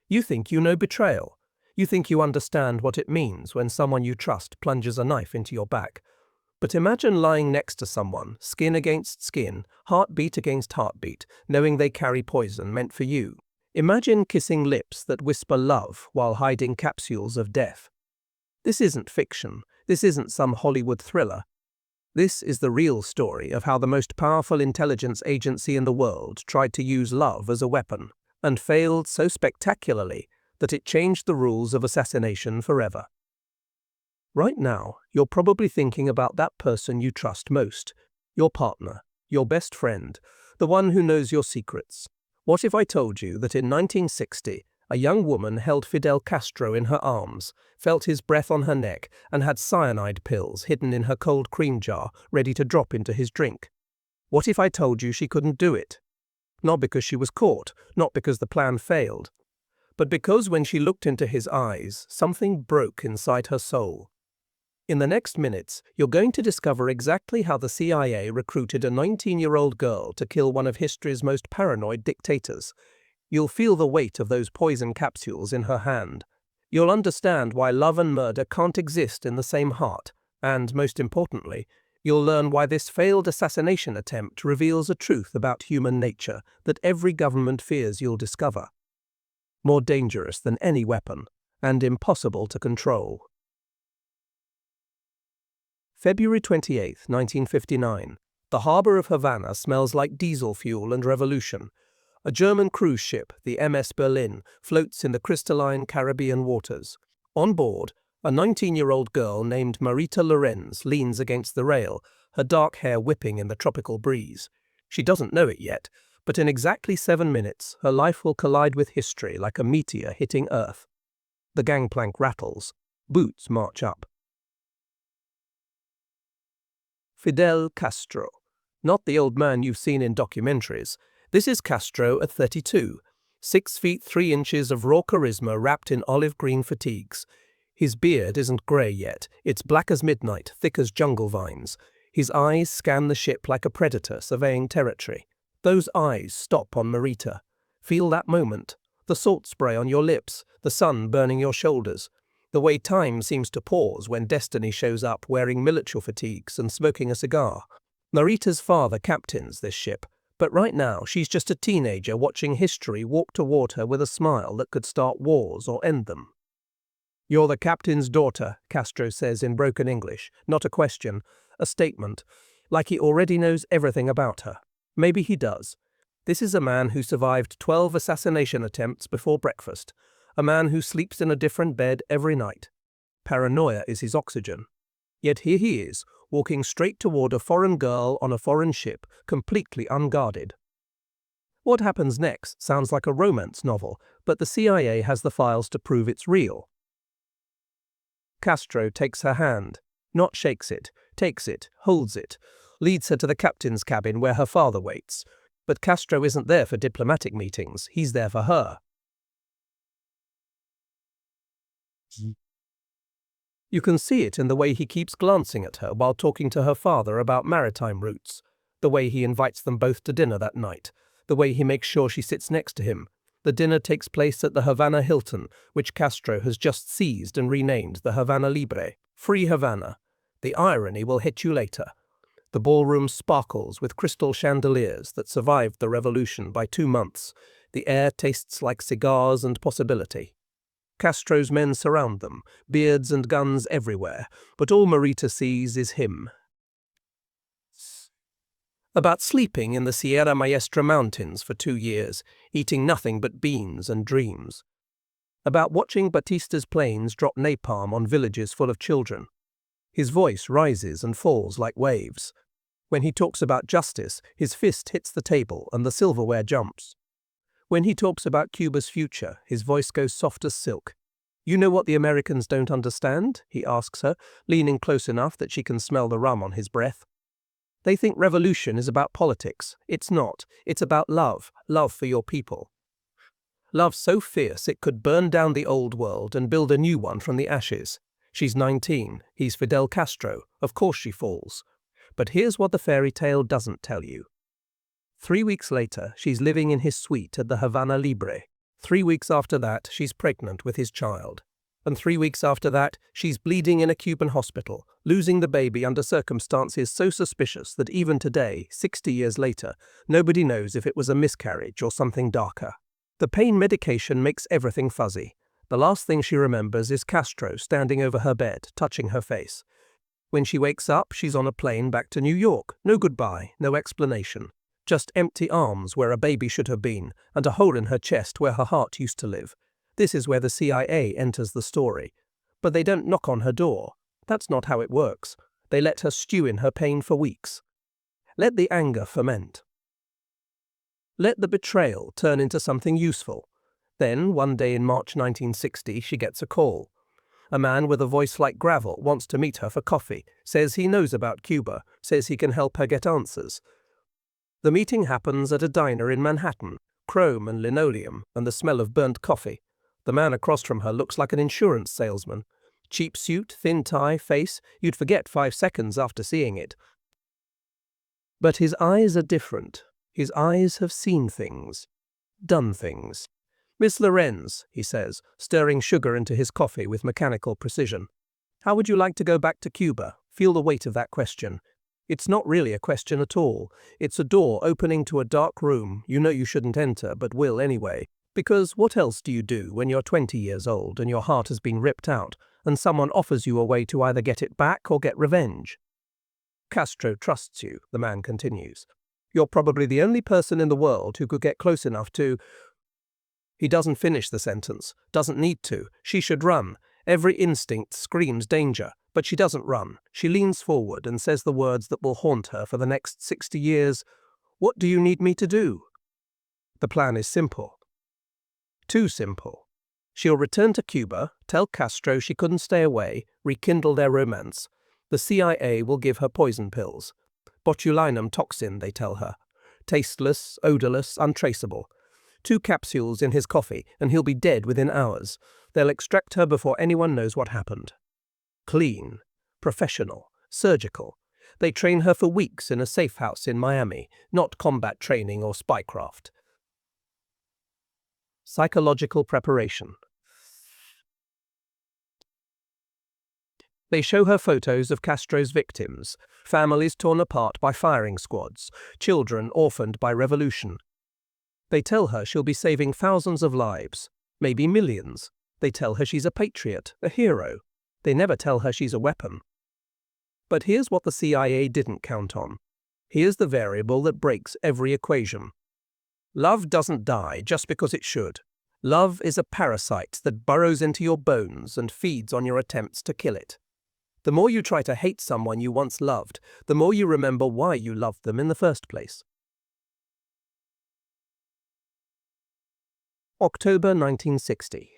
You think you know betrayal. You think you understand what it means when someone you trust plunges a knife into your back. But imagine lying next to someone, skin against skin, heartbeat against heartbeat, knowing they carry poison meant for you. Imagine kissing lips that whisper love while hiding capsules of death. This isn't fiction. This isn't some Hollywood thriller. This is the real story of how the most powerful intelligence agency in the world tried to use love as a weapon, and failed so spectacularly that it changed the rules of assassination forever. Right now, you're probably thinking about that person you trust most, your partner, your best friend, the one who knows your secrets. What if I told you that in 1960, a young woman held Fidel Castro in her arms, felt his breath on her neck, and had cyanide pills hidden in her cold cream jar, ready to drop into his drink? What if I told you she couldn't do it? Not because she was caught, not because the plan failed, but because when she looked into his eyes, something broke inside her soul. In the next minutes, you're going to discover exactly how the CIA recruited a 19-year-old girl to kill one of history's most paranoid dictators. You'll feel the weight of those poison capsules in her hand. You'll understand why love and murder can't exist in the same heart, and, most importantly, you'll learn why this failed assassination attempt reveals a truth about human nature that every government fears you'll discover. More dangerous than any weapon, and impossible to control. February 28, 1959. The harbor of Havana smells like diesel fuel and revolution. A German cruise ship, the MS Berlin, floats in the crystalline Caribbean waters. On board, a 19-year-old girl named Marita Lorenz leans against the rail, her dark hair whipping in the tropical breeze. She doesn't know it yet, but in exactly 7 minutes, her life will collide with history like a meteor hitting Earth. The gangplank rattles. Boots march up. Fidel Castro. Not the old man you've seen in documentaries. This is Castro at 32, 6 feet 3 inches of raw charisma wrapped in olive green fatigues. His beard isn't grey yet, it's black as midnight, thick as jungle vines. His eyes scan the ship like a predator surveying territory. Those eyes stop on Marita. Feel that moment. The salt spray on your lips, the sun burning your shoulders. The way time seems to pause when destiny shows up wearing military fatigues and smoking a cigar. Marita's father captains this ship, but right now she's just a teenager watching history walk toward her with a smile that could start wars or end them. "You're the captain's daughter," Castro says in broken English, not a question, a statement, like he already knows everything about her. Maybe he does. This is a man who survived 12 assassination attempts before breakfast, a man who sleeps in a different bed every night. Paranoia is his oxygen. Yet here he is, walking straight toward a foreign girl on a foreign ship, completely unguarded. What happens next sounds like a romance novel, but the CIA has the files to prove it's real. Castro takes her hand, not shakes it, takes it, holds it, leads her to the captain's cabin where her father waits. But Castro isn't there for diplomatic meetings, he's there for her. You can see it in the way he keeps glancing at her while talking to her father about maritime routes, the way he invites them both to dinner that night, the way he makes sure she sits next to him. The dinner takes place at the Havana Hilton, which Castro has just seized and renamed the Havana Libre, Free Havana. The irony will hit you later. The ballroom sparkles with crystal chandeliers that survived the revolution by 2 months. The air tastes like cigars and possibility. Castro's men surround them, beards and guns everywhere, but all Marita sees is him. About sleeping in the Sierra Maestra Mountains for 2 years, eating nothing but beans and dreams. About watching Batista's planes drop napalm on villages full of children. His voice rises and falls like waves. When he talks about justice, his fist hits the table and the silverware jumps. When he talks about Cuba's future, his voice goes soft as silk. "You know what the Americans don't understand?" he asks her, leaning close enough that she can smell the rum on his breath. "They think revolution is about politics. It's not. It's about love, love for your people. Love so fierce it could burn down the old world and build a new one from the ashes." She's 19. He's Fidel Castro. Of course she falls. But here's what the fairy tale doesn't tell you. 3 weeks later, she's living in his suite at the Havana Libre. 3 weeks after that, she's pregnant with his child. And 3 weeks after that, she's bleeding in a Cuban hospital, losing the baby under circumstances so suspicious that even today, 60 years later, nobody knows if it was a miscarriage or something darker. The pain medication makes everything fuzzy. The last thing she remembers is Castro standing over her bed, touching her face. When she wakes up, she's on a plane back to New York. No goodbye, no explanation. Just empty arms where a baby should have been, and a hole in her chest where her heart used to live. This is where the CIA enters the story. But they don't knock on her door. That's not how it works. They let her stew in her pain for weeks. Let the anger ferment. Let the betrayal turn into something useful. Then, one day in March 1960, she gets a call. A man with a voice like gravel wants to meet her for coffee, says he knows about Cuba, says he can help her get answers. The meeting happens at a diner in Manhattan, chrome and linoleum and the smell of burnt coffee. The man across from her looks like an insurance salesman. Cheap suit, thin tie, face, you'd forget 5 seconds after seeing it. But his eyes are different. His eyes have seen things, done things. "Miss Lorenz," he says, stirring sugar into his coffee with mechanical precision. "How would you like to go back to Cuba?" Feel the weight of that question. It's not really a question at all. It's a door opening to a dark room you know you shouldn't enter but will anyway. Because what else do you do when you're 20 years old and your heart has been ripped out and someone offers you a way to either get it back or get revenge? "Castro trusts you," the man continues. "You're probably the only person in the world who could get close enough to—" He doesn't finish the sentence, doesn't need to. She should run. Every instinct screams danger, but she doesn't run. She leans forward and says the words that will haunt her for the next 60 years. "What do you need me to do?" The plan is simple. Too simple. She'll return to Cuba, tell Castro she couldn't stay away, rekindle their romance. The CIA will give her poison pills. Botulinum toxin, they tell her. Tasteless, odorless, untraceable. 2 capsules in his coffee, and he'll be dead within hours. They'll extract her before anyone knows what happened. Clean, professional, surgical. They train her for weeks in a safe house in Miami, not combat training or spycraft. Psychological preparation. They show her photos of Castro's victims, families torn apart by firing squads, children orphaned by revolution. They tell her she'll be saving thousands of lives, maybe millions. They tell her she's a patriot, a hero. They never tell her she's a weapon. But here's what the CIA didn't count on. Here's the variable that breaks every equation. Love doesn't die just because it should. Love is a parasite that burrows into your bones and feeds on your attempts to kill it. The more you try to hate someone you once loved, the more you remember why you loved them in the first place. October 1960.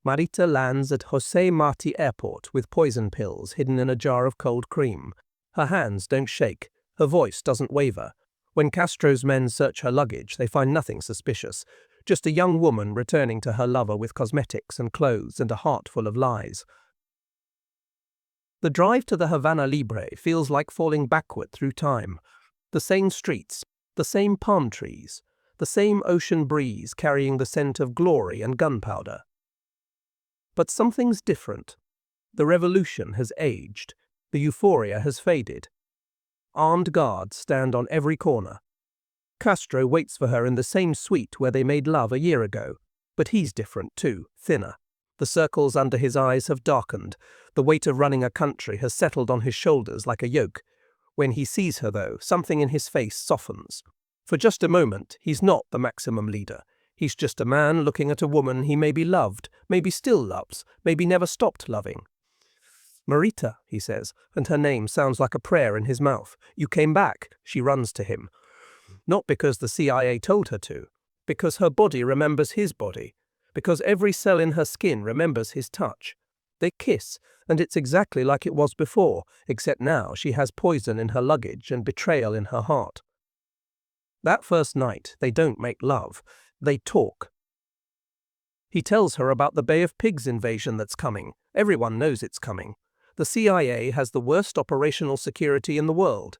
Marita lands at Jose Marti Airport with poison pills hidden in a jar of cold cream. Her hands don't shake. Her voice doesn't waver. When Castro's men search her luggage, they find nothing suspicious. Just a young woman returning to her lover with cosmetics and clothes and a heart full of lies. The drive to the Havana Libre feels like falling backward through time. The same streets, the same palm trees, the same ocean breeze carrying the scent of glory and gunpowder. But something's different. The revolution has aged. The euphoria has faded. Armed guards stand on every corner. Castro waits for her in the same suite where they made love a year ago. But he's different too, thinner. The circles under his eyes have darkened. The weight of running a country has settled on his shoulders like a yoke. When he sees her, though, something in his face softens. For just a moment, he's not the maximum leader. He's just a man looking at a woman he maybe loved, maybe still loves, maybe never stopped loving. "Marita," he says, and her name sounds like a prayer in his mouth. "You came back." She runs to him. Not because the CIA told her to, because her body remembers his body, because every cell in her skin remembers his touch. They kiss, and it's exactly like it was before, except now she has poison in her luggage and betrayal in her heart. That first night, they don't make love. They talk. He tells her about the Bay of Pigs invasion that's coming. Everyone knows it's coming. The CIA has the worst operational security in the world.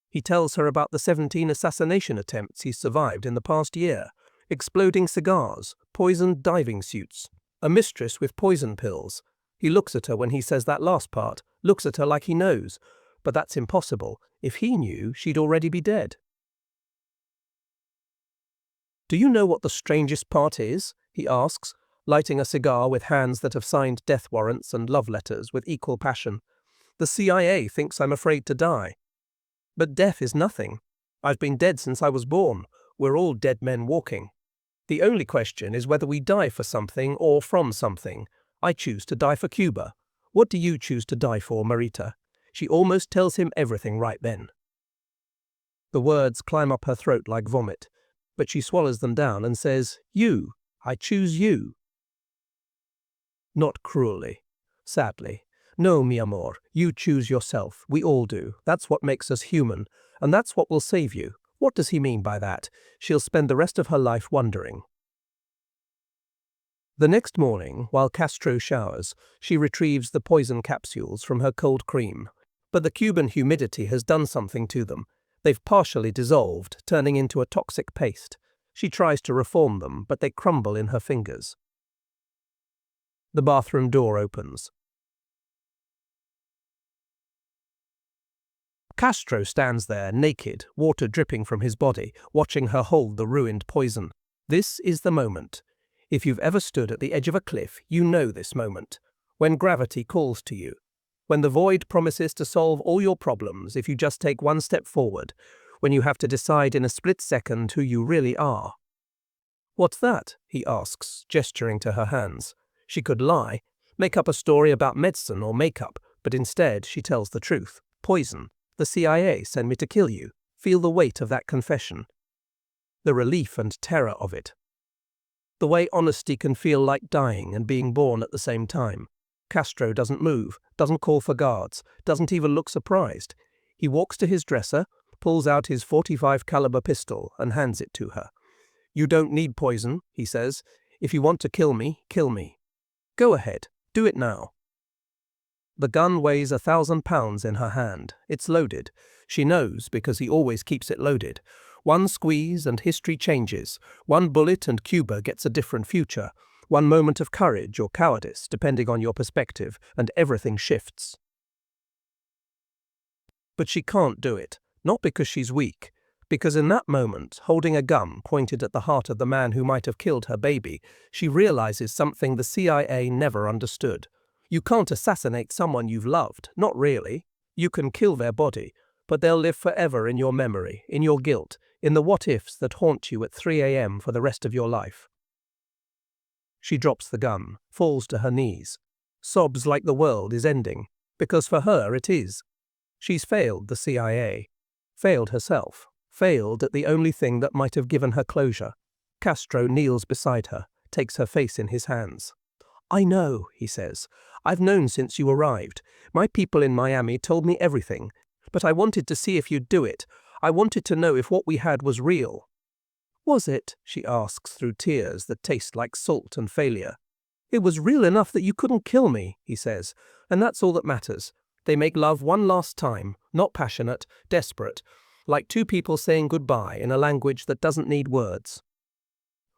He tells her about the 17 assassination attempts he's survived in the past year. exploding cigars, poisoned diving suits, a mistress with poison pills. He looks at her when he says that last part, looks at her like he knows. But that's impossible. If he knew, she'd already be dead. Do you know what the strangest part is? He asks, lighting a cigar with hands that have signed death warrants and love letters with equal passion. The CIA thinks I'm afraid to die. But death is nothing. I've been dead since I was born. We're all dead men walking. The only question is whether we die for something or from something. I choose to die for Cuba. What do you choose to die for, Marita? She almost tells him everything right then. The words climb up her throat like vomit, but she swallows them down and says, "You. I choose you." Not cruelly. Sadly. No, mi amor, you choose yourself. We all do. That's what makes us human, and that's what will save you. What does he mean by that? She'll spend the rest of her life wondering. The next morning, while Castro showers, she retrieves the poison capsules from her cold cream. But the Cuban humidity has done something to them. They've partially dissolved, turning into a toxic paste. She tries to reform them, but they crumble in her fingers. The bathroom door opens. Castro stands there, naked, water dripping from his body, watching her hold the ruined poison. This is the moment. If you've ever stood at the edge of a cliff, you know this moment. When gravity calls to you. When the void promises to solve all your problems if you just take one step forward. When you have to decide in a split second who you really are. "What's that?" he asks, gesturing to her hands. She could lie, make up a story about medicine or makeup, but instead she tells the truth. Poison. The CIA sent me to kill you. Feel the weight of that confession. The relief and terror of it. The way honesty can feel like dying and being born at the same time. Castro doesn't move, doesn't call for guards, doesn't even look surprised. He walks to his dresser, pulls out his .45 caliber pistol and hands it to her. "You don't need poison," he says. "If you want to kill me, kill me. Go ahead, do it now." The gun weighs 1,000 pounds in her hand. It's loaded. She knows because he always keeps it loaded. One squeeze and history changes. One bullet and Cuba gets a different future. One moment of courage or cowardice, depending on your perspective, and everything shifts. But she can't do it, not because she's weak, because in that moment, holding a gun pointed at the heart of the man who might have killed her baby, she realizes something the CIA never understood. You can't assassinate someone you've loved, not really. You can kill their body, but they'll live forever in your memory, in your guilt, in the what-ifs that haunt you at 3 a.m. for the rest of your life. She drops the gun, falls to her knees, sobs like the world is ending, because for her it is. She's failed the CIA, failed herself, failed at the only thing that might have given her closure. Castro kneels beside her, takes her face in his hands. "I know," he says. "I've known since you arrived. My people in Miami told me everything. But I wanted to see if you'd do it. I wanted to know if what we had was real." "Was it?" she asks through tears that taste like salt and failure. "It was real enough that you couldn't kill me," he says. "And that's all that matters. They make love one last time, not passionate, desperate, like two people saying goodbye in a language that doesn't need words."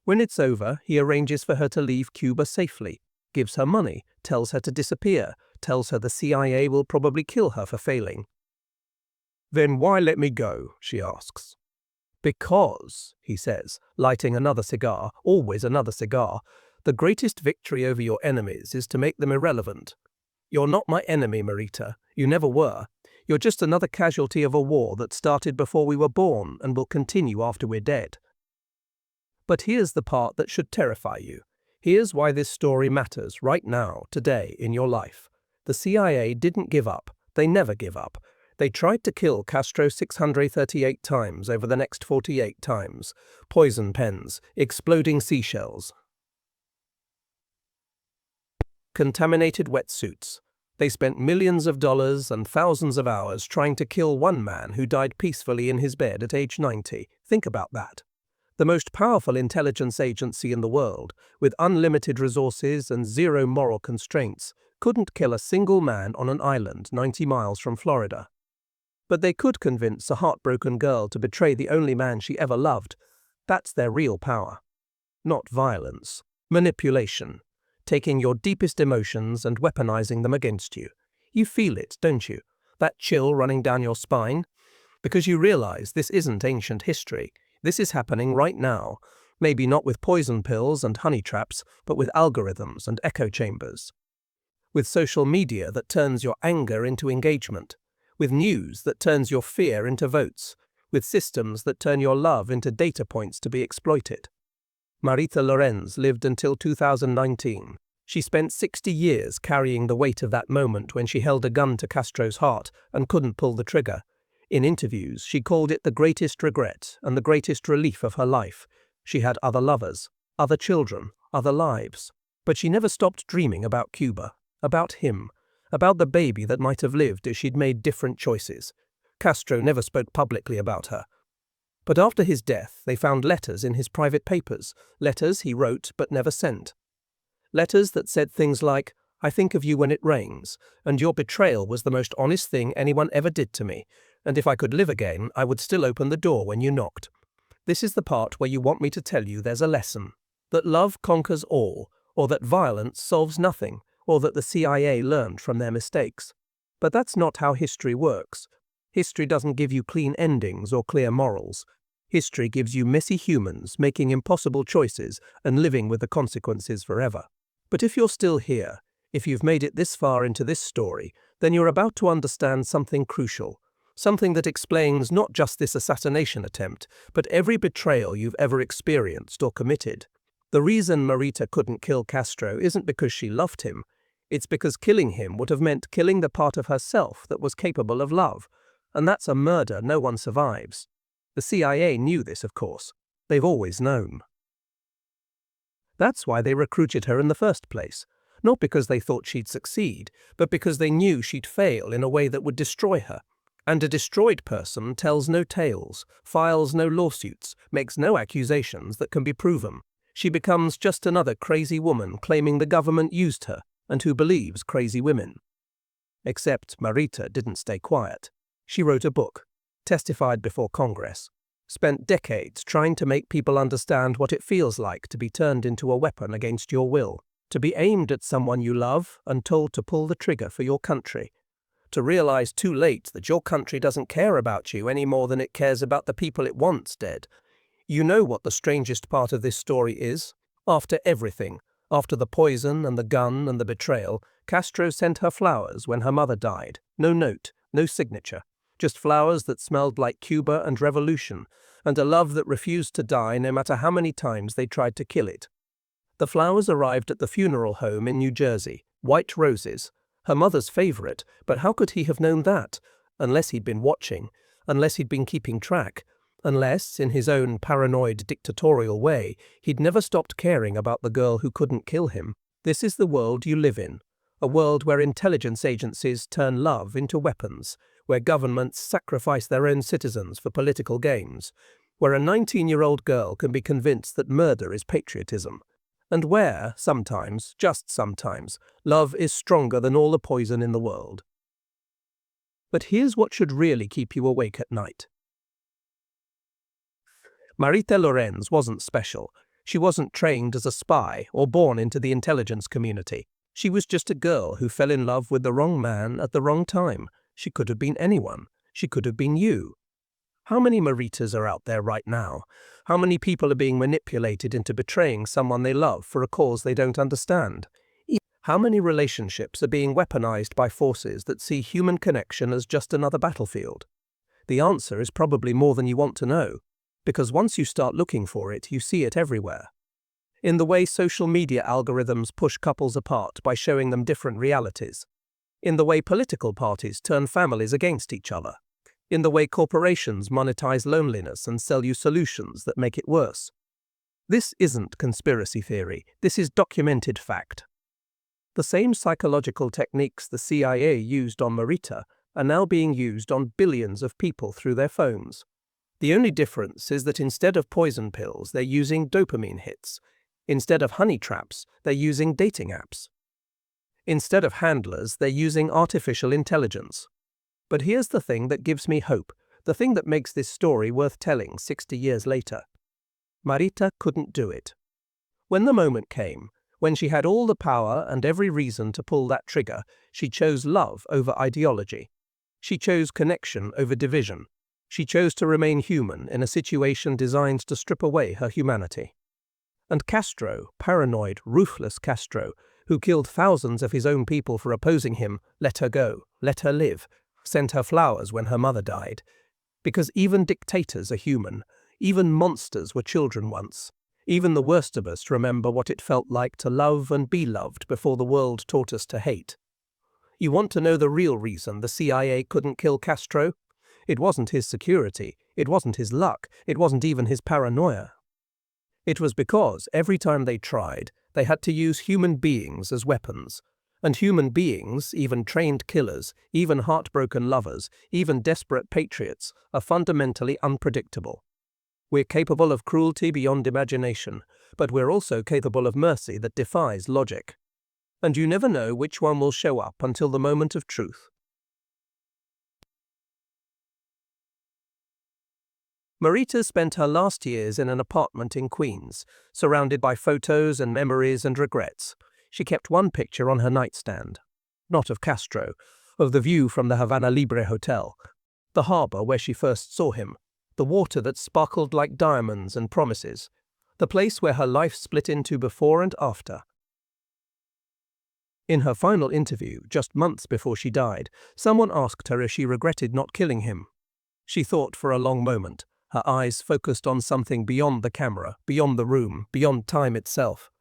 When it's over, he arranges for her to leave Cuba safely, gives her money, tells her to disappear, tells her the CIA will probably kill her for failing. "Then why let me go?" she asks. "Because," he says, lighting another cigar, always another cigar, "the greatest victory over your enemies is to make them irrelevant. You're not my enemy, Marita. You never were. You're just another casualty of a war that started before we were born and will continue after we're dead." But here's the part that should terrify you. Here's why this story matters right now, today, in your life. The CIA didn't give up. They never give up. They tried to kill Castro 638 times over the next 48 times. Poison pens, exploding seashells, contaminated wetsuits. They spent millions of dollars and thousands of hours trying to kill one man who died peacefully in his bed at age 90. Think about that. The most powerful intelligence agency in the world, with unlimited resources and zero moral constraints, couldn't kill a single man on an island 90 miles from Florida. But they could convince a heartbroken girl to betray the only man she ever loved. That's their real power. not violence. Manipulation. Taking your deepest emotions and weaponizing them against you. You feel it, don't you? That chill running down your spine? Because you realize this isn't ancient history. This is happening right now. Maybe not with poison pills and honey traps, but with algorithms and echo chambers. With social media that turns your anger into engagement. With news that turns your fear into votes. With systems that turn your love into data points to be exploited. Marita Lorenz lived until 2019. She spent 60 years carrying the weight of that moment when she held a gun to Castro's heart and couldn't pull the trigger. In interviews, she called it the greatest regret and the greatest relief of her life. She had other lovers, other children, other lives. But she never stopped dreaming about Cuba, about him, about the baby that might have lived if she'd made different choices. Castro never spoke publicly about her. But after his death, they found letters in his private papers, letters he wrote but never sent. Letters that said things like, "I think of you when it rains, and your betrayal was the most honest thing anyone ever did to me, and if I could live again, I would still open the door when you knocked. This is the part where you want me to tell you there's a lesson, that love conquers all, or that violence solves nothing, or that the CIA learned from their mistakes. But that's not how history works. History doesn't give you clean endings or clear morals. History gives you messy humans making impossible choices and living with the consequences forever. But if you're still here, if you've made it this far into this story, then you're about to understand something crucial, something that explains not just this assassination attempt, but every betrayal you've ever experienced or committed. The reason Marita couldn't kill Castro isn't because she loved him. It's because killing him would have meant killing the part of herself that was capable of love. And that's a murder no one survives. The CIA knew this, of course. They've always known. That's why they recruited her in the first place. Not because they thought she'd succeed, but because they knew she'd fail in a way that would destroy her. And a destroyed person tells no tales, files no lawsuits, makes no accusations that can be proven. She becomes just another crazy woman claiming the government used her, and who believes crazy women. Except Marita didn't stay quiet. She wrote a book, testified before Congress, spent decades trying to make people understand what it feels like to be turned into a weapon against your will, to be aimed at someone you love and told to pull the trigger for your country, to realize too late that your country doesn't care about you any more than it cares about the people it wants dead. You know what the strangest part of this story is? After everything, after the poison and the gun and the betrayal, Castro sent her flowers when her mother died. No note, no signature. Just flowers that smelled like Cuba and revolution, and a love that refused to die no matter how many times they tried to kill it. The flowers arrived at the funeral home in New Jersey, white roses, her mother's favorite, but how could he have known that? Unless he'd been watching, unless he'd been keeping track, unless, in his own paranoid dictatorial way, he'd never stopped caring about the girl who couldn't kill him. This is the world you live in, a world where intelligence agencies turn love into weapons, where governments sacrifice their own citizens for political gains, where a 19-year-old girl can be convinced that murder is patriotism, and where, sometimes, just sometimes, love is stronger than all the poison in the world. But here's what should really keep you awake at night. Marita Lorenz wasn't special. She wasn't trained as a spy or born into the intelligence community. She was just a girl who fell in love with the wrong man at the wrong time. She could have been anyone. She could have been you. How many Maritas are out there right now? How many people are being manipulated into betraying someone they love for a cause they don't understand? How many relationships are being weaponized by forces that see human connection as just another battlefield? The answer is probably more than you want to know, because once you start looking for it, you see it everywhere. In the way social media algorithms push couples apart by showing them different realities. In the way political parties turn families against each other. In the way corporations monetize loneliness and sell you solutions that make it worse. This isn't conspiracy theory, this is documented fact. The same psychological techniques the CIA used on Marita are now being used on billions of people through their phones. The only difference is that instead of poison pills, they're using dopamine hits. Instead of honey traps, they're using dating apps. Instead of handlers, they're using artificial intelligence. But here's the thing that gives me hope, the thing that makes this story worth telling 60 years later. Marita couldn't do it. When the moment came, when she had all the power and every reason to pull that trigger, she chose love over ideology. She chose connection over division. She chose to remain human in a situation designed to strip away her humanity. And Castro, paranoid, ruthless Castro, who killed thousands of his own people for opposing him, let her go, let her live, sent her flowers when her mother died. Because even dictators are human, even monsters were children once. Even the worst of us remember what it felt like to love and be loved before the world taught us to hate. You want to know the real reason the CIA couldn't kill Castro? It wasn't his security, it wasn't his luck, it wasn't even his paranoia. It was because every time they tried, they had to use human beings as weapons. And human beings, even trained killers, even heartbroken lovers, even desperate patriots, are fundamentally unpredictable. We're capable of cruelty beyond imagination, but we're also capable of mercy that defies logic. And you never know which one will show up until the moment of truth. Marita spent her last years in an apartment in Queens, surrounded by photos and memories and regrets. She kept one picture on her nightstand. Not of Castro, of the view from the Havana Libre Hotel, the harbor where she first saw him, the water that sparkled like diamonds and promises, the place where her life split into before and after. In her final interview, just months before she died, someone asked her if she regretted not killing him. She thought for a long moment, her eyes focused on something beyond the camera, beyond the room, beyond time itself.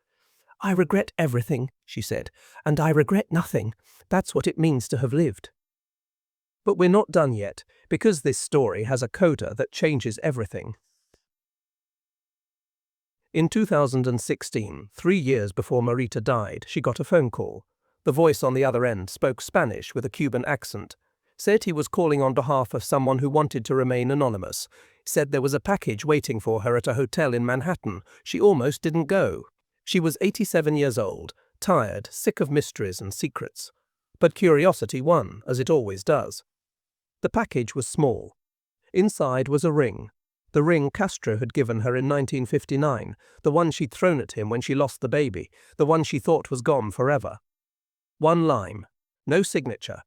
"I regret everything," she said, "and I regret nothing. That's what it means to have lived." But we're not done yet, because this story has a coda that changes everything. In 2016, 3 years before Marita died, she got a phone call. The voice on the other end spoke Spanish with a Cuban accent, said he was calling on behalf of someone who wanted to remain anonymous, said there was a package waiting for her at a hotel in Manhattan. She almost didn't go. She was 87 years old, tired, sick of mysteries and secrets. But curiosity won, as it always does. The package was small. Inside was a ring. The ring Castro had given her in 1959, the one she'd thrown at him when she lost the baby, the one she thought was gone forever. One line. No signature.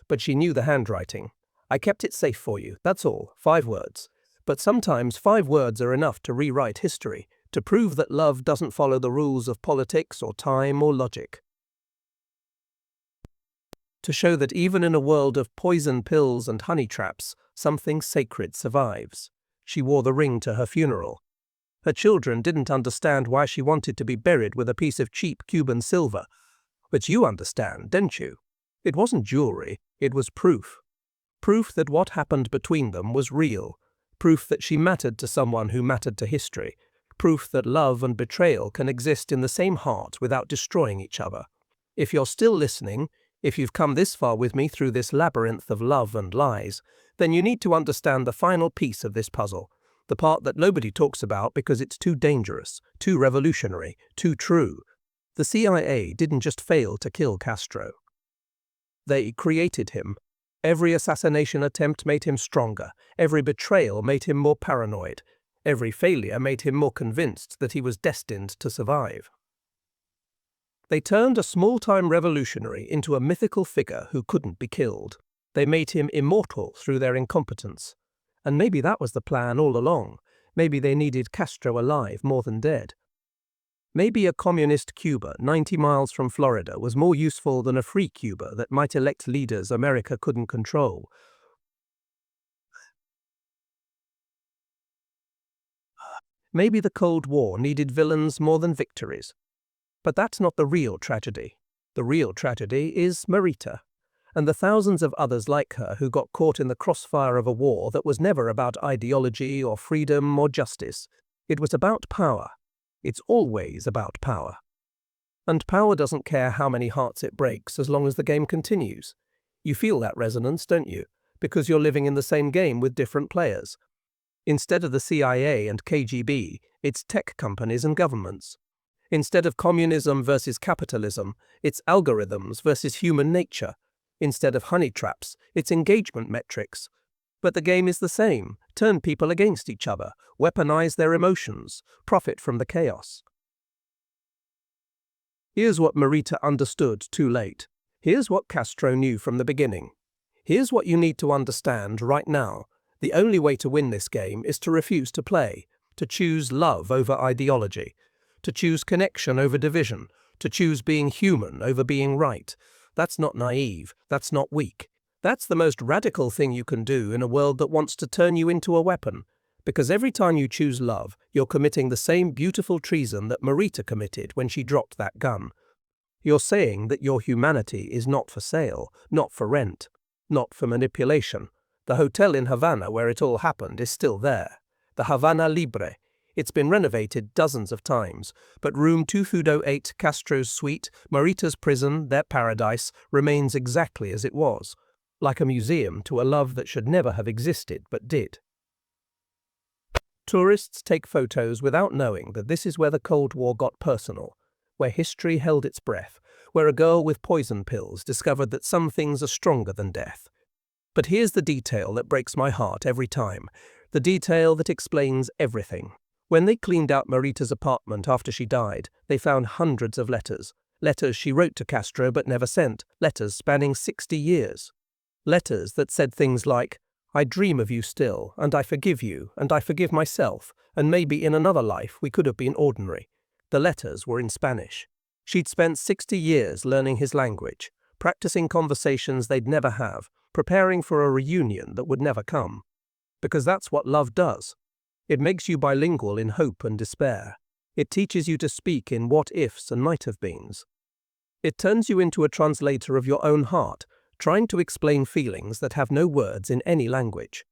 But she knew the handwriting. "I kept it safe for you, that's all, 5 words. But sometimes 5 words are enough to rewrite history, to prove that love doesn't follow the rules of politics or time or logic. To show that even in a world of poison pills and honey traps, something sacred survives. She wore the ring to her funeral. Her children didn't understand why she wanted to be buried with a piece of cheap Cuban silver. But you understand, don't you? It wasn't jewelry, it was proof. Proof that what happened between them was real. Proof that she mattered to someone who mattered to history. Proof that love and betrayal can exist in the same heart without destroying each other. If you're still listening, if you've come this far with me through this labyrinth of love and lies, then you need to understand the final piece of this puzzle, the part that nobody talks about because it's too dangerous, too revolutionary, too true. The CIA didn't just fail to kill Castro. They created him. Every assassination attempt made him stronger. Every betrayal made him more paranoid. Every failure made him more convinced that he was destined to survive. They turned a small-time revolutionary into a mythical figure who couldn't be killed. They made him immortal through their incompetence. And maybe that was the plan all along. Maybe they needed Castro alive more than dead. Maybe a communist Cuba 90 miles from Florida was more useful than a free Cuba that might elect leaders America couldn't control. Maybe the Cold War needed villains more than victories. But that's not the real tragedy. The real tragedy is Marita, and the thousands of others like her who got caught in the crossfire of a war that was never about ideology or freedom or justice. It was about power. It's always about power. And power doesn't care how many hearts it breaks as long as the game continues. You feel that resonance, don't you? Because you're living in the same game with different players. Instead of the CIA and KGB, it's tech companies and governments. Instead of communism versus capitalism, it's algorithms versus human nature. Instead of honey traps, it's engagement metrics. But the game is the same. Turn people against each other, weaponize their emotions, profit from the chaos. Here's what Marita understood too late. Here's what Castro knew from the beginning. Here's what you need to understand right now. The only way to win this game is to refuse to play, to choose love over ideology, to choose connection over division, to choose being human over being right. That's not naive. That's not weak. That's the most radical thing you can do in a world that wants to turn you into a weapon. Because every time you choose love, you're committing the same beautiful treason that Marita committed when she dropped that gun. You're saying that your humanity is not for sale, not for rent, not for manipulation. The hotel in Havana where it all happened is still there. The Havana Libre. It's been renovated dozens of times, but room 208, Castro's suite, Marita's prison, their paradise, remains exactly as it was. Like a museum to a love that should never have existed but did. Tourists take photos without knowing that this is where the Cold War got personal, where history held its breath, where a girl with poison pills discovered that some things are stronger than death. But here's the detail that breaks my heart every time, the detail that explains everything. When they cleaned out Marita's apartment after she died, they found hundreds of letters. Letters she wrote to Castro but never sent, letters spanning 60 years. Letters that said things like, "I dream of you still, and I forgive you, and I forgive myself, and maybe in another life we could have been ordinary." The letters were in Spanish. She'd spent 60 years learning his language, practicing conversations they'd never have, preparing for a reunion that would never come. Because that's what love does. It makes you bilingual in hope and despair. It teaches you to speak in what-ifs and might-have-beens. It turns you into a translator of your own heart, trying to explain feelings that have no words in any language.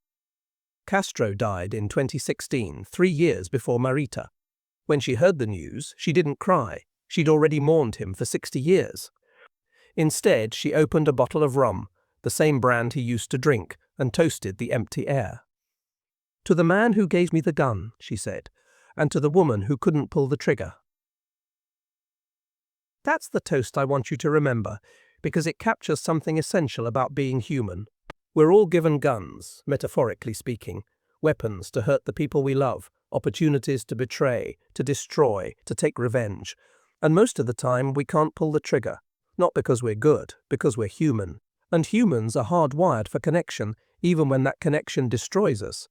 Castro died in 2016, 3 years before Marita. When she heard the news, she didn't cry. She'd already mourned him for 60 years. Instead, she opened a bottle of rum, the same brand he used to drink, and toasted the empty air. "To the man who gave me the gun," she said, "and to the woman who couldn't pull the trigger." That's the toast I want you to remember, because it captures something essential about being human. We're all given guns, metaphorically speaking, weapons to hurt the people we love, opportunities to betray, to destroy, to take revenge. And most of the time we can't pull the trigger, not because we're good, because we're human. And humans are hardwired for connection, even when that connection destroys us.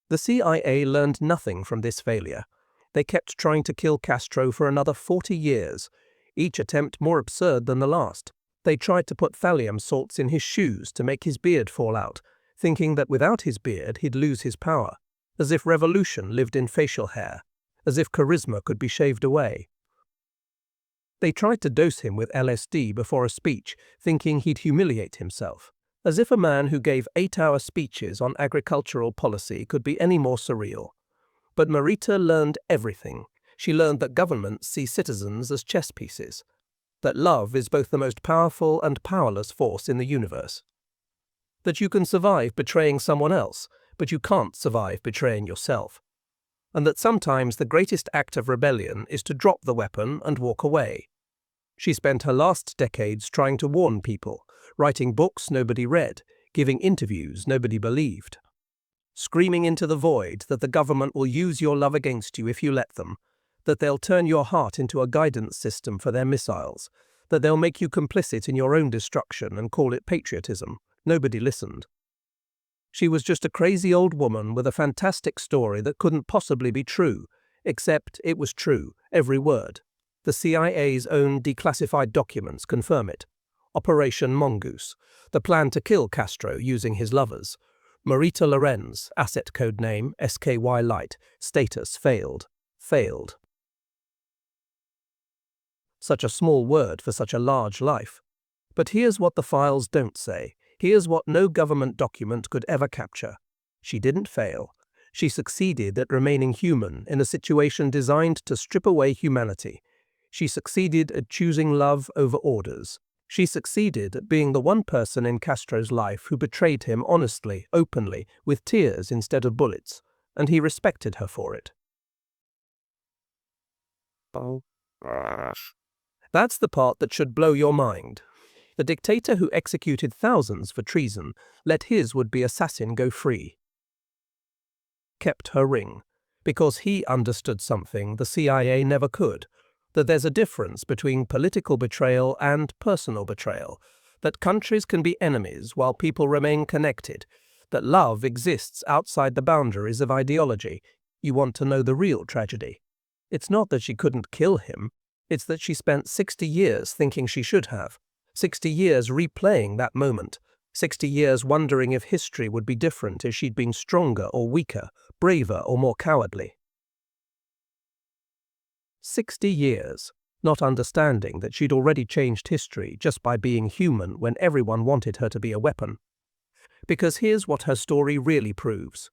The CIA learned nothing from this failure. They kept trying to kill Castro for another 40 years, each attempt more absurd than the last. They tried to put thallium salts in his shoes to make his beard fall out, thinking that without his beard he'd lose his power, as if revolution lived in facial hair, as if charisma could be shaved away. They tried to dose him with LSD before a speech, thinking he'd humiliate himself, as if a man who gave 8-hour speeches on agricultural policy could be any more surreal. But Marita learned everything. She learned that governments see citizens as chess pieces, that love is both the most powerful and powerless force in the universe, that you can survive betraying someone else, but you can't survive betraying yourself, and that sometimes the greatest act of rebellion is to drop the weapon and walk away. She spent her last decades trying to warn people, writing books nobody read, giving interviews nobody believed, screaming into the void that the government will use your love against you if you let them, that they'll turn your heart into a guidance system for their missiles, that they'll make you complicit in your own destruction and call it patriotism. Nobody listened. She was just a crazy old woman with a fantastic story that couldn't possibly be true, except it was true, every word. The CIA's own declassified documents confirm it. Operation Mongoose, the plan to kill Castro using his lovers. Marita Lorenz, asset code name SKY Light, status failed. Failed. Such a small word for such a large life. But here's what the files don't say. Here's what no government document could ever capture. She didn't fail. She succeeded at remaining human in a situation designed to strip away humanity. She succeeded at choosing love over orders. She succeeded at being the one person in Castro's life who betrayed him honestly, openly, with tears instead of bullets, and he respected her for it. That's the part that should blow your mind. The dictator who executed thousands for treason let his would-be assassin go free. Kept her ring, because he understood something the CIA never could. that there's a difference between political betrayal and personal betrayal, that countries can be enemies while people remain connected, that love exists outside the boundaries of ideology. You want to know the real tragedy? It's not that she couldn't kill him, it's that she spent 60 years thinking she should have, 60 years replaying that moment, 60 years wondering if history would be different if she'd been stronger or weaker, braver or more cowardly. 60 years, not understanding that she'd already changed history just by being human when everyone wanted her to be a weapon. Because here's what her story really proves.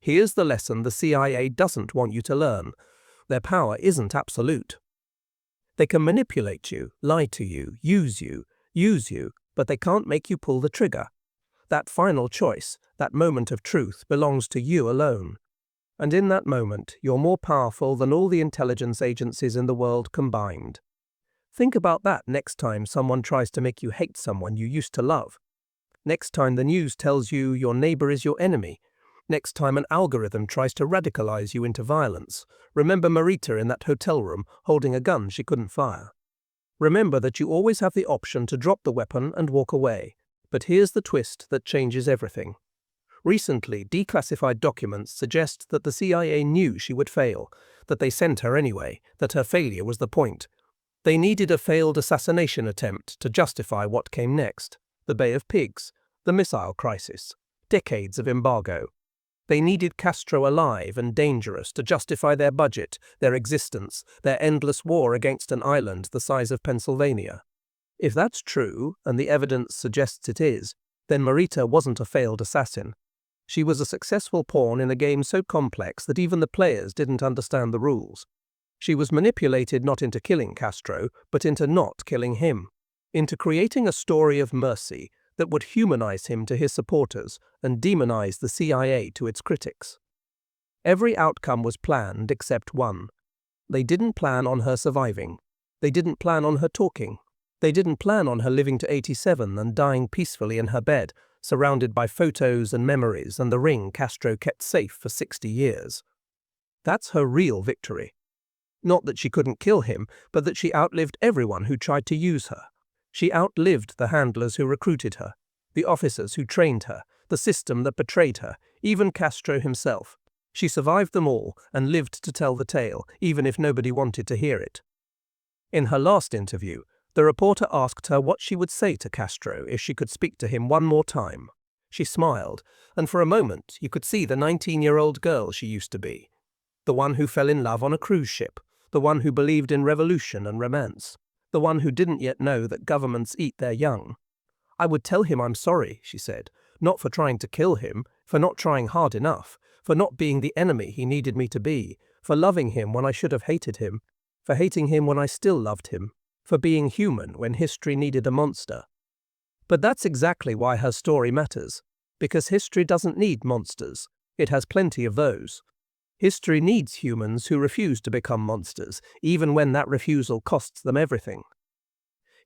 Here's the lesson the CIA doesn't want you to learn. Their power isn't absolute. They can manipulate you, lie to you, use you, but they can't make you pull the trigger. That final choice, that moment of truth, belongs to you alone. And in that moment, you're more powerful than all the intelligence agencies in the world combined. Think about that next time someone tries to make you hate someone you used to love. Next time the news tells you your neighbor is your enemy. Next time an algorithm tries to radicalize you into violence. Remember Marita in that hotel room holding a gun she couldn't fire. Remember that you always have the option to drop the weapon and walk away. But here's the twist that changes everything. Recently, declassified documents suggest that the CIA knew she would fail, that they sent her anyway, that her failure was the point. They needed a failed assassination attempt to justify what came next. The Bay of Pigs, the missile crisis, decades of embargo. They needed Castro alive and dangerous to justify their budget, their existence, their endless war against an island the size of Pennsylvania. If that's true, and the evidence suggests it is, then Marita wasn't a failed assassin. She was a successful pawn in a game so complex that even the players didn't understand the rules. She was manipulated not into killing Castro, but into not killing him, into creating a story of mercy that would humanize him to his supporters and demonize the CIA to its critics. Every outcome was planned except one. They didn't plan on her surviving. They didn't plan on her talking. They didn't plan on her living to 87 and dying peacefully in her bed, surrounded by photos and memories and the ring Castro kept safe for 60 years. That's her real victory. Not that she couldn't kill him, but that she outlived everyone who tried to use her. She outlived the handlers who recruited her, the officers who trained her, the system that betrayed her, even Castro himself. She survived them all and lived to tell the tale, even if nobody wanted to hear it. In her last interview, the reporter asked her what she would say to Castro if she could speak to him one more time. She smiled, and for a moment you could see the 19-year-old girl she used to be. The one who fell in love on a cruise ship, the one who believed in revolution and romance, the one who didn't yet know that governments eat their young. I would tell him I'm sorry, she said, not for trying to kill him, for not trying hard enough, for not being the enemy he needed me to be, for loving him when I should have hated him, for hating him when I still loved him, for being human when history needed a monster. But that's exactly why her story matters, because history doesn't need monsters. It has plenty of those. History needs humans who refuse to become monsters, even when that refusal costs them everything.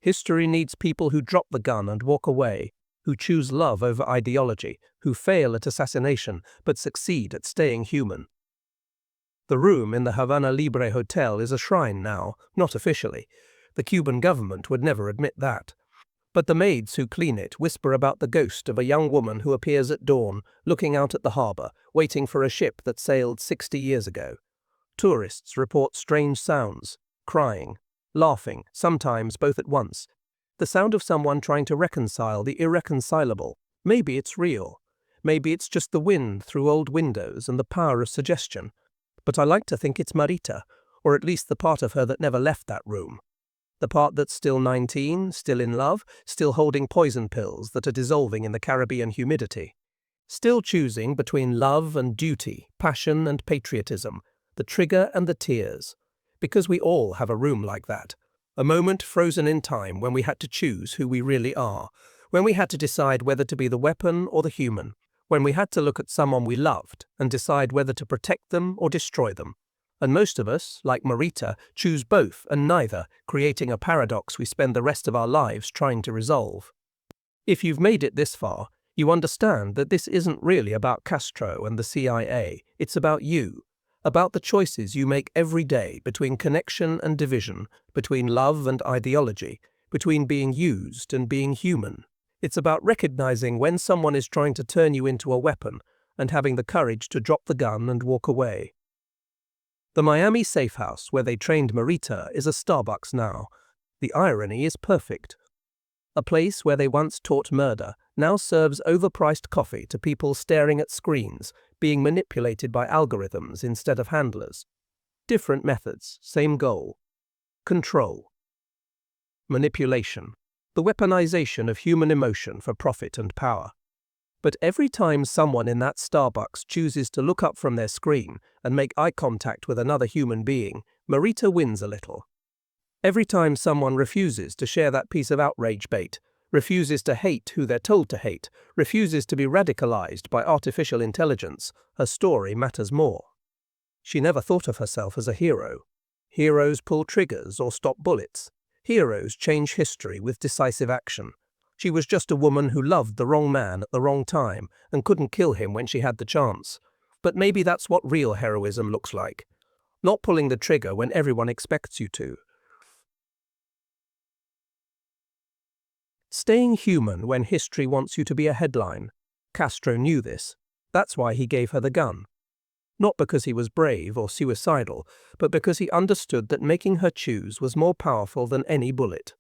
History needs people who drop the gun and walk away, who choose love over ideology, who fail at assassination but succeed at staying human. The room in the Havana Libre Hotel is a shrine now, not officially. The Cuban government would never admit that. But the maids who clean it whisper about the ghost of a young woman who appears at dawn, looking out at the harbor, waiting for a ship that sailed 60 years ago. Tourists report strange sounds, crying, laughing, sometimes both at once. The sound of someone trying to reconcile the irreconcilable. Maybe it's real. Maybe it's just the wind through old windows and the power of suggestion. But I like to think it's Marita, or at least the part of her that never left that room. The part that's still 19, still in love, still holding poison pills that are dissolving in the Caribbean humidity. Still choosing between love and duty, passion and patriotism, the trigger and the tears. Because we all have a room like that. A moment frozen in time when we had to choose who we really are. When we had to decide whether to be the weapon or the human. When we had to look at someone we loved and decide whether to protect them or destroy them. And most of us, like Marita, choose both and neither, creating a paradox we spend the rest of our lives trying to resolve. If you've made it this far, you understand that this isn't really about Castro and the CIA, it's about you. about the choices you make every day between connection and division, between love and ideology, between being used and being human. It's about recognizing when someone is trying to turn you into a weapon and having the courage to drop the gun and walk away. The Miami safe house where they trained Marita is a Starbucks now. The irony is perfect. A place where they once taught murder now serves overpriced coffee to people staring at screens, being manipulated by algorithms instead of handlers. Different methods, same goal. Control. Manipulation. The weaponization of human emotion for profit and power. But every time someone in that Starbucks chooses to look up from their screen and make eye contact with another human being, Marita wins a little. Every time someone refuses to share that piece of outrage bait, refuses to hate who they're told to hate, refuses to be radicalized by artificial intelligence, her story matters more. She never thought of herself as a hero. Heroes pull triggers or stop bullets. Heroes change history with decisive action. She was just a woman who loved the wrong man at the wrong time and couldn't kill him when she had the chance. But maybe that's what real heroism looks like. Not pulling the trigger when everyone expects you to. Staying human when history wants you to be a headline. Castro knew this. That's why he gave her the gun. Not because he was brave or suicidal, but because he understood that making her choose was more powerful than any bullet.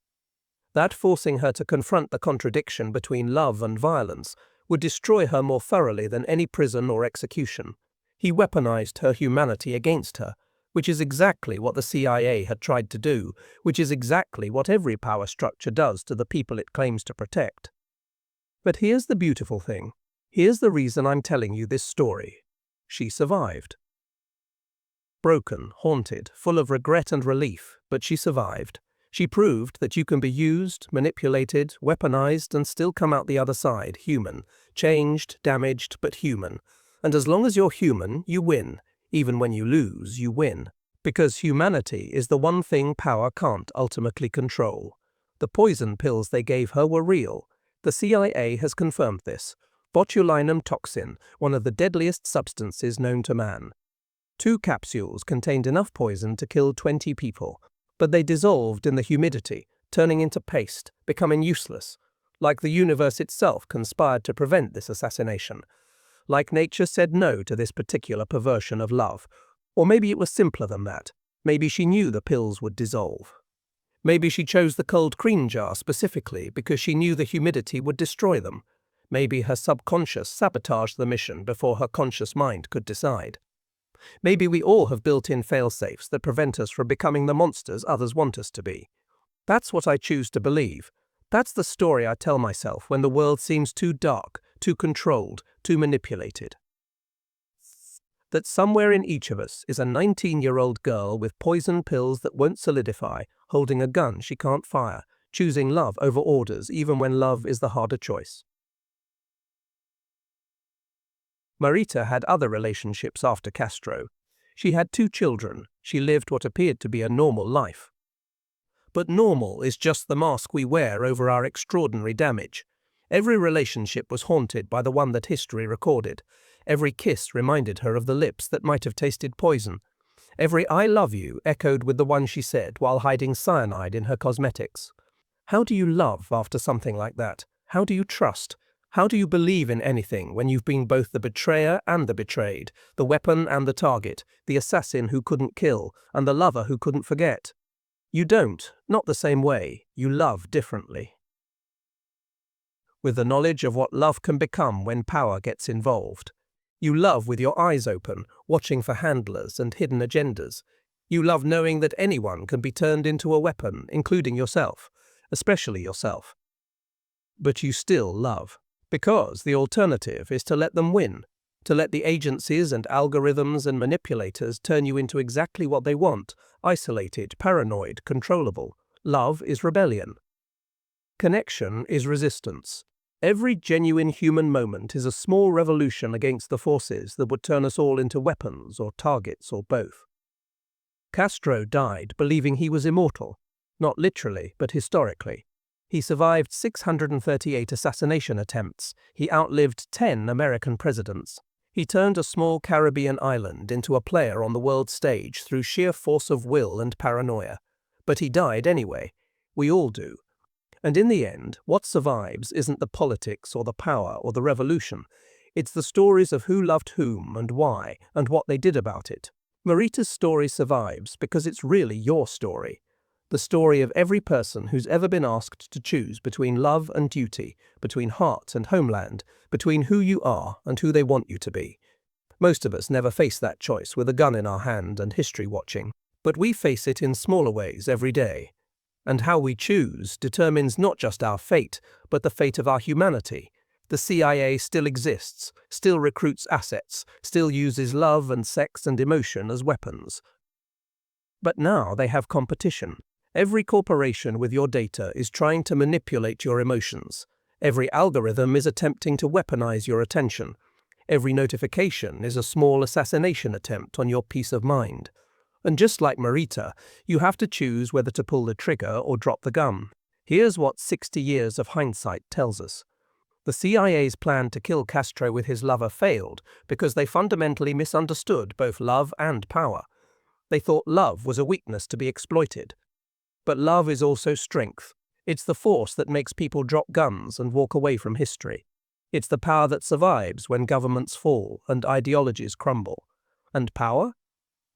That forcing her to confront the contradiction between love and violence would destroy her more thoroughly than any prison or execution. He weaponized her humanity against her, which is exactly what the CIA had tried to do, which is exactly what every power structure does to the people it claims to protect. But here's the beautiful thing. Here's the reason I'm telling you this story. She survived. Broken, haunted, full of regret and relief, but she survived. She proved that you can be used, manipulated, weaponized, and still come out the other side, human. Changed, damaged, but human. And as long as you're human, you win. Even when you lose, you win. Because humanity is the one thing power can't ultimately control. The poison pills they gave her were real. The CIA has confirmed this. Botulinum toxin, one of the deadliest substances known to man. 2 capsules contained enough poison to kill 20 people. But they dissolved in the humidity, turning into paste, becoming useless. Like the universe itself conspired to prevent this assassination. Like nature said no to this particular perversion of love. Or maybe it was simpler than that. Maybe she knew the pills would dissolve. Maybe she chose the cold cream jar specifically because she knew the humidity would destroy them. Maybe her subconscious sabotaged the mission before her conscious mind could decide. Maybe we all have built-in fail-safes that prevent us from becoming the monsters others want us to be. That's what I choose to believe. That's the story I tell myself when the world seems too dark, too controlled, too manipulated. That somewhere in each of us is a 19-year-old girl with poison pills that won't solidify, holding a gun she can't fire, choosing love over orders even when love is the harder choice. Marita had other relationships after Castro. She had 2 children. She lived what appeared to be a normal life. But normal is just the mask we wear over our extraordinary damage. Every relationship was haunted by the one that history recorded. Every kiss reminded her of the lips that might have tasted poison. Every I love you echoed with the one she said while hiding cyanide in her cosmetics. How do you love after something like that? How do you trust? How do you believe in anything when you've been both the betrayer and the betrayed, the weapon and the target, the assassin who couldn't kill, and the lover who couldn't forget? You don't, not the same way. You love differently. With the knowledge of what love can become when power gets involved. You love with your eyes open, watching for handlers and hidden agendas. You love knowing that anyone can be turned into a weapon, including yourself, especially yourself. But you still love. Because the alternative is to let them win, to let the agencies and algorithms and manipulators turn you into exactly what they want, isolated, paranoid, controllable. Love is rebellion. Connection is resistance. Every genuine human moment is a small revolution against the forces that would turn us all into weapons or targets or both. Castro died believing he was immortal, not literally, but historically. He survived 638 assassination attempts. He outlived 10 American presidents. He turned a small Caribbean island into a player on the world stage through sheer force of will and paranoia. But he died anyway. We all do. And in the end, what survives isn't the politics or the power or the revolution. It's the stories of who loved whom and why and what they did about it. Marita's story survives because it's really your story. The story of every person who's ever been asked to choose between love and duty, between heart and homeland, between who you are and who they want you to be. Most of us never face that choice with a gun in our hand and history watching, but we face it in smaller ways every day. And how we choose determines not just our fate, but the fate of our humanity. The CIA still exists, still recruits assets, still uses love and sex and emotion as weapons. But now they have competition. Every corporation with your data is trying to manipulate your emotions. Every algorithm is attempting to weaponize your attention. Every notification is a small assassination attempt on your peace of mind. And just like Marita, you have to choose whether to pull the trigger or drop the gun. Here's what 60 years of hindsight tells us. The CIA's plan to kill Castro with his lover failed because they fundamentally misunderstood both love and power. They thought love was a weakness to be exploited. But love is also strength. It's the force that makes people drop guns and walk away from history. It's the power that survives when governments fall and ideologies crumble. And power?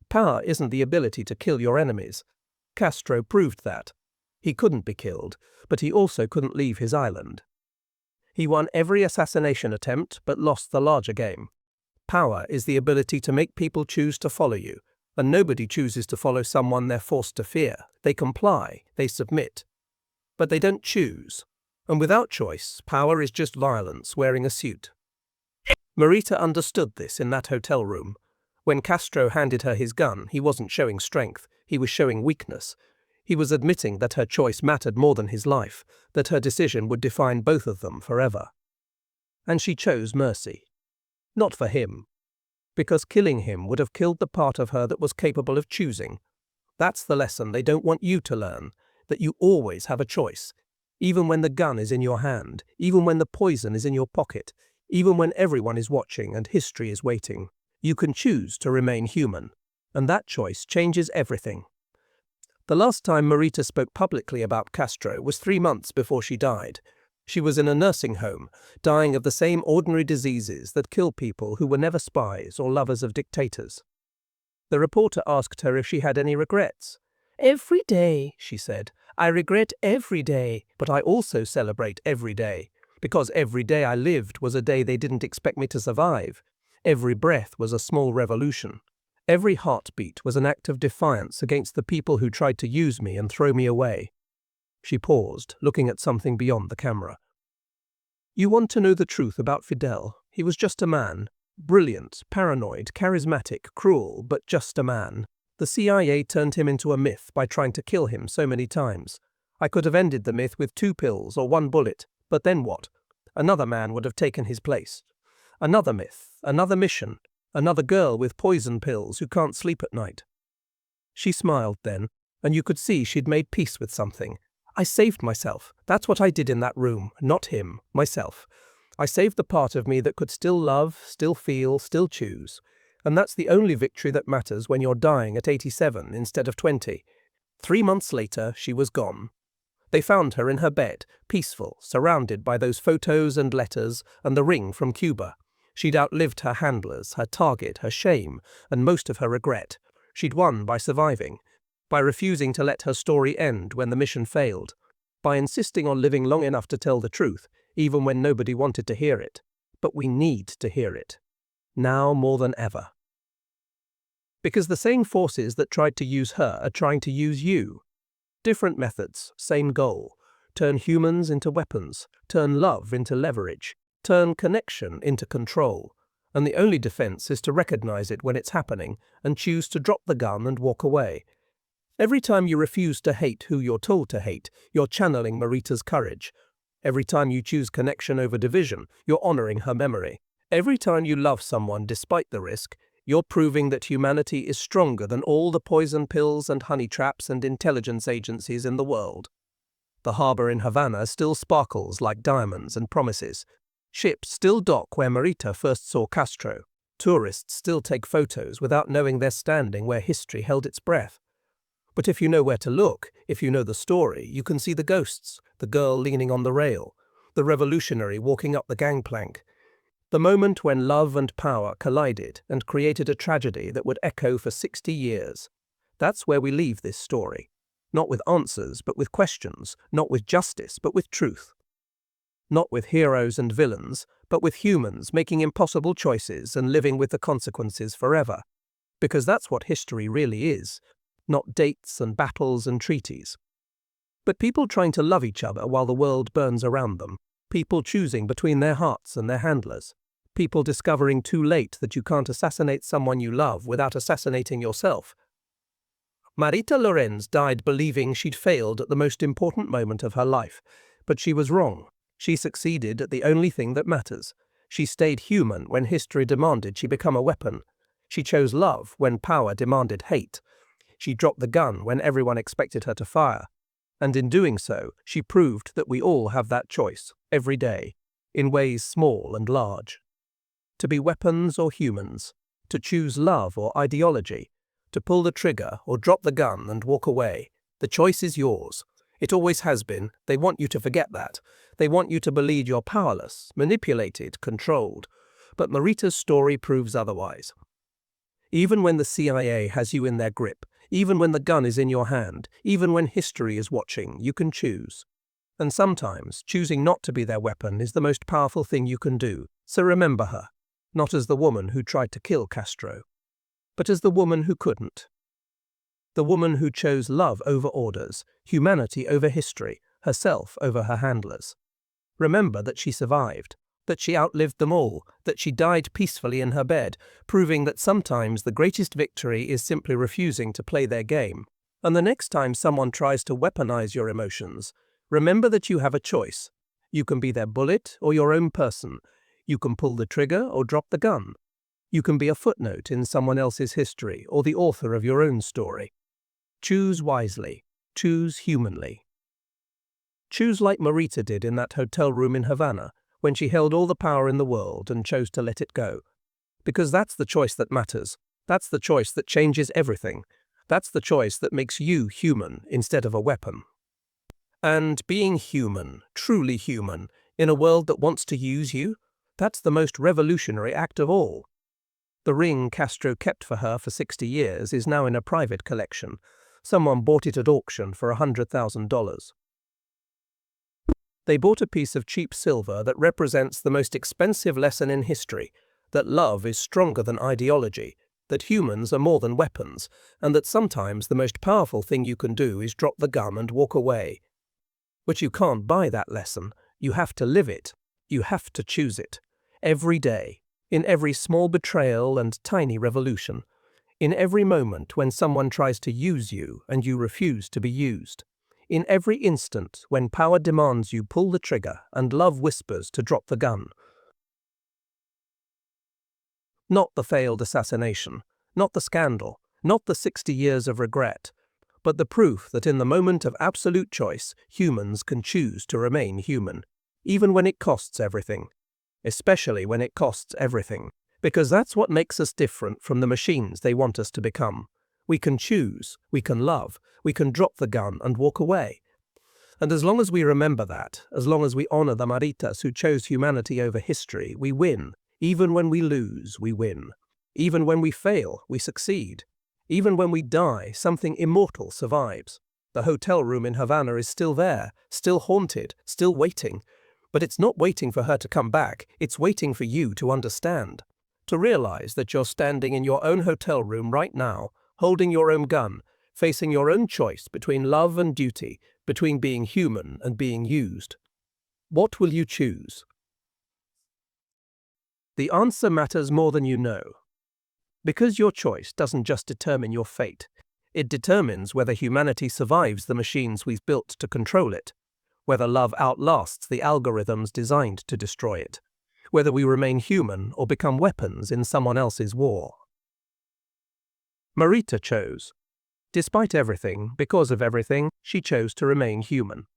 Power isn't the ability to kill your enemies. Castro proved that. He couldn't be killed, but he also couldn't leave his island. He won every assassination attempt but lost the larger game. Power is the ability to make people choose to follow you, and nobody chooses to follow someone they're forced to fear. They comply, they submit. But they don't choose. And without choice, power is just violence wearing a suit. Marita understood this in that hotel room. When Castro handed her his gun, he wasn't showing strength, he was showing weakness. He was admitting that her choice mattered more than his life, that her decision would define both of them forever. And she chose mercy. Not for him. Because killing him would have killed the part of her that was capable of choosing. That's the lesson they don't want you to learn, that you always have a choice. Even when the gun is in your hand, even when the poison is in your pocket, even when everyone is watching and history is waiting. You can choose to remain human, and that choice changes everything. The last time Marita spoke publicly about Castro was 3 months before she died. She was in a nursing home, dying of the same ordinary diseases that kill people who were never spies or lovers of dictators. The reporter asked her if she had any regrets. "Every day," she said. "I regret every day, but I also celebrate every day, because every day I lived was a day they didn't expect me to survive. Every breath was a small revolution. Every heartbeat was an act of defiance against the people who tried to use me and throw me away." She paused, looking at something beyond the camera. You want to know the truth about Fidel? He was just a man. Brilliant, paranoid, charismatic, cruel, but just a man. The CIA turned him into a myth by trying to kill him so many times. I could have ended the myth with 2 pills or 1 bullet, but then what? Another man would have taken his place. Another myth, another mission, another girl with poison pills who can't sleep at night. She smiled then, and you could see she'd made peace with something. I saved myself. That's what I did in that room, not him, myself. I saved the part of me that could still love, still feel, still choose. And that's the only victory that matters when you're dying at 87 instead of 20. 3 months later, she was gone. They found her in her bed, peaceful, surrounded by those photos and letters and the ring from Cuba. She'd outlived her handlers, her target, her shame, and most of her regret. She'd won by surviving, by refusing to let her story end when the mission failed, by insisting on living long enough to tell the truth, even when nobody wanted to hear it. But we need to hear it. Now more than ever. Because the same forces that tried to use her are trying to use you. Different methods, same goal. Turn humans into weapons, turn love into leverage, turn connection into control. And the only defense is to recognize it when it's happening and choose to drop the gun and walk away. Every time you refuse to hate who you're told to hate, you're channeling Marita's courage. Every time you choose connection over division, you're honoring her memory. Every time you love someone despite the risk, you're proving that humanity is stronger than all the poison pills and honey traps and intelligence agencies in the world. The harbor in Havana still sparkles like diamonds and promises. Ships still dock where Marita first saw Castro. Tourists still take photos without knowing they're standing where history held its breath. But if you know where to look, if you know the story, you can see the ghosts, the girl leaning on the rail, the revolutionary walking up the gangplank. The moment when love and power collided and created a tragedy that would echo for 60 years. That's where we leave this story. Not with answers, but with questions. Not with justice, but with truth. Not with heroes and villains, but with humans making impossible choices and living with the consequences forever. Because that's what history really is. Not dates and battles and treaties. But people trying to love each other while the world burns around them. People choosing between their hearts and their handlers. People discovering too late that you can't assassinate someone you love without assassinating yourself. Marita Lorenz died believing she'd failed at the most important moment of her life. But she was wrong. She succeeded at the only thing that matters. She stayed human when history demanded she become a weapon. She chose love when power demanded hate. She dropped the gun when everyone expected her to fire. And in doing so, she proved that we all have that choice, every day, in ways small and large. To be weapons or humans, to choose love or ideology, to pull the trigger or drop the gun and walk away. The choice is yours. It always has been. They want you to forget that. They want you to believe you're powerless, manipulated, controlled. But Marita's story proves otherwise. Even when the CIA has you in their grip, even when the gun is in your hand, even when history is watching, you can choose. And sometimes, choosing not to be their weapon is the most powerful thing you can do. So remember her, not as the woman who tried to kill Castro, but as the woman who couldn't. The woman who chose love over orders, humanity over history, herself over her handlers. Remember that she survived, that she outlived them all, that she died peacefully in her bed, proving that sometimes the greatest victory is simply refusing to play their game. And the next time someone tries to weaponize your emotions, remember that you have a choice. You can be their bullet or your own person. You can pull the trigger or drop the gun. You can be a footnote in someone else's history or the author of your own story. Choose wisely. Choose humanly. Choose like Marita did in that hotel room in Havana, when she held all the power in the world and chose to let it go. Because that's the choice that matters. That's the choice that changes everything. That's the choice that makes you human instead of a weapon. And being human, truly human, in a world that wants to use you, that's the most revolutionary act of all. The ring Castro kept for her for 60 years is now in a private collection. Someone bought it at auction for $100,000. They bought a piece of cheap silver that represents the most expensive lesson in history, that love is stronger than ideology, that humans are more than weapons, and that sometimes the most powerful thing you can do is drop the gun and walk away. But you can't buy that lesson. You have to live it. You have to choose it. Every day, in every small betrayal and tiny revolution, in every moment when someone tries to use you and you refuse to be used, in every instant when power demands you pull the trigger and love whispers to drop the gun. Not the failed assassination, not the scandal, not the 60 years of regret, but the proof that in the moment of absolute choice, humans can choose to remain human, even when it costs everything. Especially when it costs everything, because that's what makes us different from the machines they want us to become. We can choose, we can love, we can drop the gun and walk away. And as long as we remember that, as long as we honor the Maritas who chose humanity over history, we win. Even when we lose, we win. Even when we fail, we succeed. Even when we die, something immortal survives. The hotel room in Havana is still there, still haunted, still waiting. But it's not waiting for her to come back, it's waiting for you to understand. To realize that you're standing in your own hotel room right now, holding your own gun, facing your own choice between love and duty, between being human and being used. What will you choose? The answer matters more than you know. Because your choice doesn't just determine your fate, it determines whether humanity survives the machines we've built to control it, whether love outlasts the algorithms designed to destroy it, whether we remain human or become weapons in someone else's war. Marita chose. Despite everything, because of everything, she chose to remain human.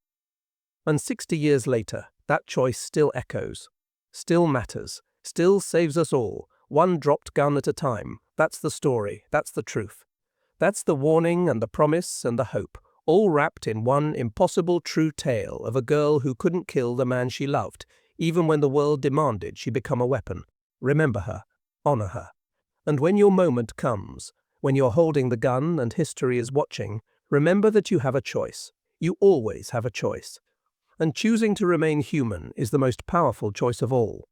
And 60 years later, that choice still echoes, still matters, still saves us all, one dropped gun at a time. That's the story, that's the truth. That's the warning and the promise and the hope, all wrapped in one impossible true tale of a girl who couldn't kill the man she loved, even when the world demanded she become a weapon. Remember her, honor her. And when your moment comes, when you're holding the gun and history is watching, remember that you have a choice. You always have a choice. And choosing to remain human is the most powerful choice of all.